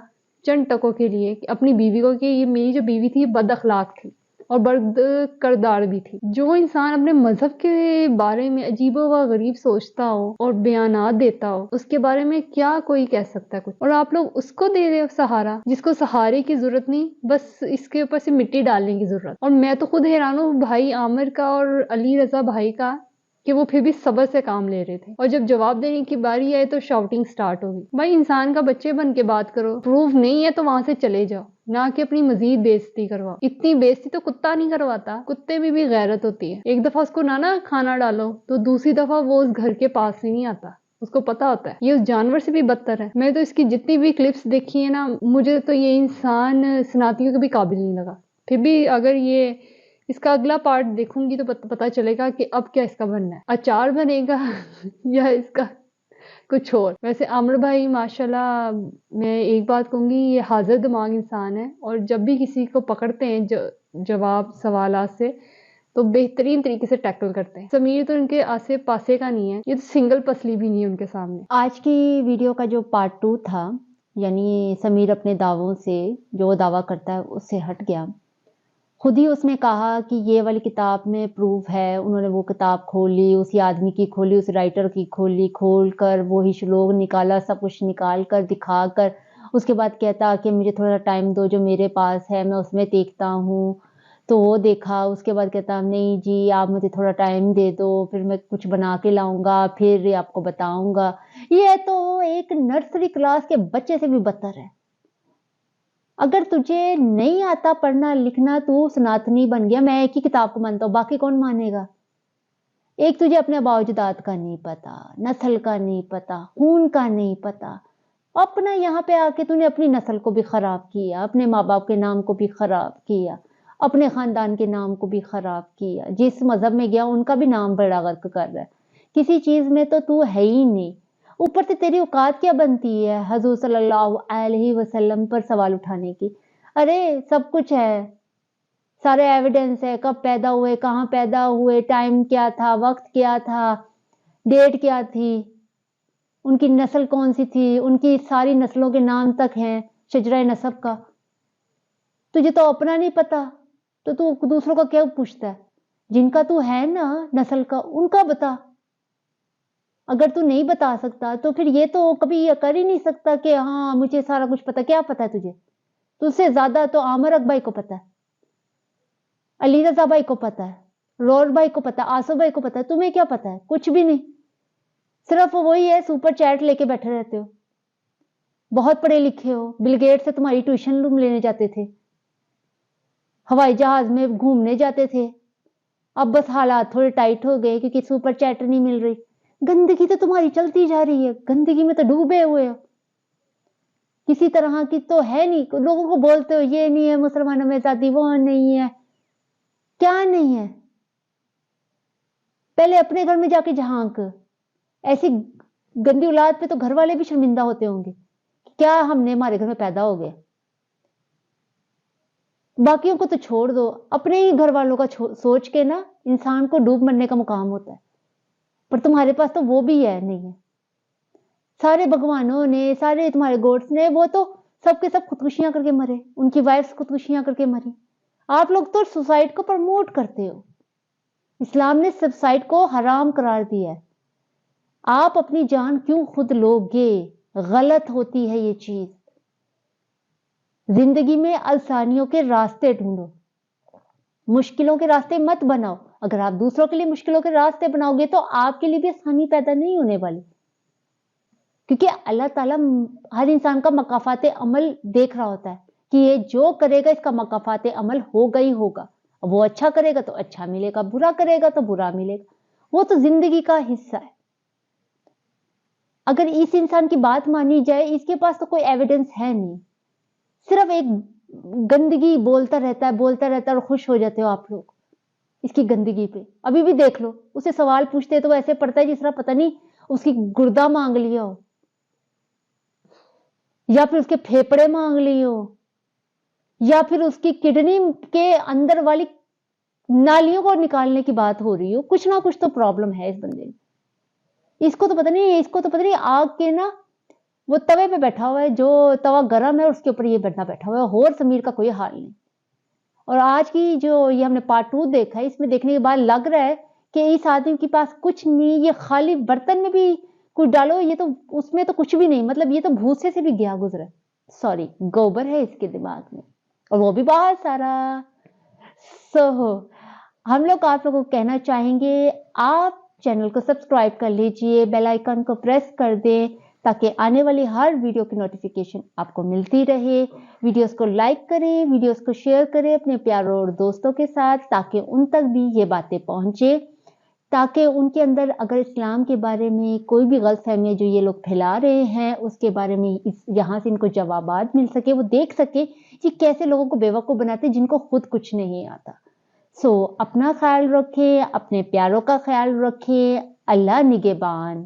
चंद टकों के लिए कि अपनी बीवी को कि ये मेरी जो बीवी थी ये बद अखलाक थी, और बद किरदार भी थी। जो इंसान अपने मजहब के बारे में अजीबो व गरीब सोचता हो और बयानात देता हो, उसके बारे में क्या कोई कह सकता है कुछ? और आप लोग उसको दे रहे हो सहारा, जिसको सहारे की जरूरत नहीं, बस इसके ऊपर से मिट्टी डालने की जरूरत। और मैं तो खुद हैरान हूँ भाई आमिर का और अली रजा भाई का, कि वो फिर भी सब्र से काम ले रहे थे, और जब जवाब देने की बारी आई तो शाउटिंग स्टार्ट हो गई। भाई इंसान का बच्चे बन के बात करो, प्रूफ नहीं है तो वहां से चले जाओ, ना कि अपनी मजीद बेइज्जती करवाओ। इतनी बेइज्जती तो कुत्ता नहीं करवाता, कुत्ते में भी गैरत होती है। एक दफा उसको ना खाना डालो तो दूसरी दफा वो उस घर के पास ही नहीं आता, उसको पता होता है ये उस जानवर से भी बदतर है। मैं तो इसकी जितनी भी क्लिप्स देखी है ना, मुझे तो ये इंसान सनातियों के भी काबिल नहीं लगा। फिर भी अगर ये इसका अगला पार्ट देखूंगी तो पता चलेगा कि अब क्या इसका बनना है, अचार बनेगा या इसका कुछ और। वैसे आमिर भाई माशाल्लाह, मैं एक बात कहूंगी, ये हाजिर दिमाग इंसान है, और जब भी किसी को पकड़ते हैं जवाब सवालात से तो बेहतरीन तरीके से टैकल करते हैं। समीर तो इनके आसे पासे का नहीं है, ये तो सिंगल पसली भी नहीं है उनके सामने। आज की वीडियो का जो पार्ट 2 था, यानी समीर अपने दावों से, जो वो दावा करता है उससे हट गया। खुद ही उसने कहा कि ये वाली किताब में प्रूफ है। उन्होंने वो किताब खोली, उसी आदमी की खोली, उस राइटर की खोली, खोल कर वही श्लोक निकाला, सब कुछ निकाल कर दिखा कर उसके बाद कहता कि मुझे थोड़ा टाइम दो, जो मेरे पास है मैं उसमें देखता हूँ। तो वो देखा, उसके बाद कहता नहीं जी आप मुझे थोड़ा टाइम दे दो, फिर मैं कुछ बना के लाऊंगा, फिर आपको बताऊंगा। ये तो एक नर्सरी क्लास के बच्चे से भी बदतर है। अगर तुझे नहीं आता पढ़ना लिखना, तू सनातनी बन गया, मैं एक ही किताब को मानता हूँ, बाकी कौन मानेगा? एक तुझे अपने बावजदाद का नहीं पता, नस्ल का नहीं पता, खून का नहीं पता, अपना यहाँ पे आके तूने अपनी नस्ल को भी खराब किया, अपने माँ बाप के नाम को भी खराब किया, अपने खानदान के नाम को भी खराब किया। जिस मजहब में गया उनका भी नाम बड़ा गर्क कर रहा है। किसी चीज में तो तू है ही नहीं, ऊपर से तेरी औकात क्या बनती है हजूर सल्लल्लाहु अलैहि वसल्लम पर सवाल उठाने की? अरे सब कुछ है, सारे एविडेंस है, कब पैदा हुए, कहाँ पैदा हुए, टाइम क्या था, वक्त क्या था, डेट क्या थी, उनकी नस्ल कौन सी थी, उनकी सारी नस्लों के नाम तक हैं शजरा नसब का। तुझे तो अपना नहीं पता तो तू दूसरों का क्या पूछता है? जिनका तू है ना नस्ल का, उनका बता। अगर तू नहीं बता सकता तो फिर ये तो कभी ये कर ही नहीं सकता कि हाँ मुझे सारा कुछ पता। क्या पता है तुझे? तुझसे ज्यादा तो आमिर अक भाई को पता है, अली रजा भाई को पता है, रोर भाई को पता है, आसफ भाई को पता है। तुम्हें क्या पता है? कुछ भी नहीं। सिर्फ वही है, सुपर चैट लेके बैठे रहते हो, बहुत पढ़े लिखे हो, बिल गेट से तुम्हारी ट्यूशन रूम लेने जाते थे, हवाई जहाज में घूमने जाते थे। अब बस हालात थोड़े टाइट हो गए क्योंकि सुपर चैट नहीं मिल रही। गंदगी तो तुम्हारी चलती जा रही है, गंदगी में तो डूबे हुए हो, किसी तरह की तो है नहीं। लोगों को बोलते हो ये नहीं है मुसलमानों में आजादी, वो नहीं है, क्या नहीं है? पहले अपने घर में जाके झांक। ऐसी गंदी औलाद पे तो घर वाले भी शर्मिंदा होते होंगे, क्या हमने हमारे घर में पैदा हो गए। बाकियों को तो छोड़ दो, अपने ही घर वालों का सोच के ना इंसान को डूब मरने का मुकाम होता है। पर तुम्हारे पास तो वो भी है नहीं है। सारे भगवानों ने, सारे तुम्हारे गॉड्स ने, वो तो सबके सब खुदकुशियां करके मरे, उनकी वाइफ्स खुदकुशियां करके मरी। आप लोग तो सुसाइड को प्रमोट करते हो। इस्लाम ने सुसाइड को हराम करार दिया है। आप अपनी जान क्यों खुद लोगे? गलत होती है ये चीज। जिंदगी में आसानियों के रास्ते ढूंढो, मुश्किलों के रास्ते मत बनाओ। अगर आप दूसरों के लिए मुश्किलों के रास्ते बनाओगे तो आपके लिए भी आसानी पैदा नहीं होने वाली, क्योंकि अल्लाह ताला हर इंसान का मकाफात अमल देख रहा होता है कि ये जो करेगा इसका मकाफात अमल होगा ही होगा। वो अच्छा करेगा तो अच्छा मिलेगा, बुरा करेगा तो बुरा मिलेगा। वो तो जिंदगी का हिस्सा है। अगर इस इंसान की बात मानी जाए, इसके पास तो कोई एविडेंस है नहीं, सिर्फ एक गंदगी बोलता रहता है और खुश हो जाते हो आप लोग इसकी गंदगी पे। अभी भी देख लो, उसे सवाल पूछते तो ऐसे पड़ता है जिस तरह पता नहीं उसकी गुर्दा मांग लिया हो या फिर उसके फेफड़े मांग लिए हो या फिर उसकी किडनी के अंदर वाली नालियों को निकालने की बात हो रही हो। कुछ ना कुछ तो प्रॉब्लम है इस बंदे में। इसको तो पता नहीं आग के ना वो तवे पे बैठा हुआ है, जो तवा गर्म है उसके ऊपर ये बैठा हुआ है। और समीर का कोई हाल नहीं। और आज की जो ये हमने पार्ट 2 देखा है, इसमें देखने के बाद लग रहा है कि इस आदमी के पास कुछ नहीं, ये खाली बर्तन में भी कुछ डालो, ये तो उसमें तो कुछ भी नहीं, मतलब ये तो भूसे से भी गया गुजरा, सॉरी गोबर है इसके दिमाग में, और वो भी बहुत सारा। हम लोग आप लोगों को कहना चाहेंगे, आप चैनल को सब्सक्राइब कर लीजिए, बेल आइकन को प्रेस कर दें ताकि आने वाली हर वीडियो की नोटिफिकेशन आपको मिलती रहे। वीडियोस को लाइक करें, वीडियोस को शेयर करें अपने प्यारों और दोस्तों के साथ, ताकि उन तक भी ये बातें पहुंचे, ताकि उनके अंदर अगर इस्लाम के बारे में कोई भी गलतफहमियां जो ये लोग फैला रहे हैं उसके बारे में यहाँ से इनको जवाबात मिल सके, वो देख सके कि कैसे लोगों को बेवकूफ़ बनाते जिनको खुद कुछ नहीं आता। अपना ख्याल रखें, अपने प्यारों का ख्याल रखें। अल्लाह निगहबान।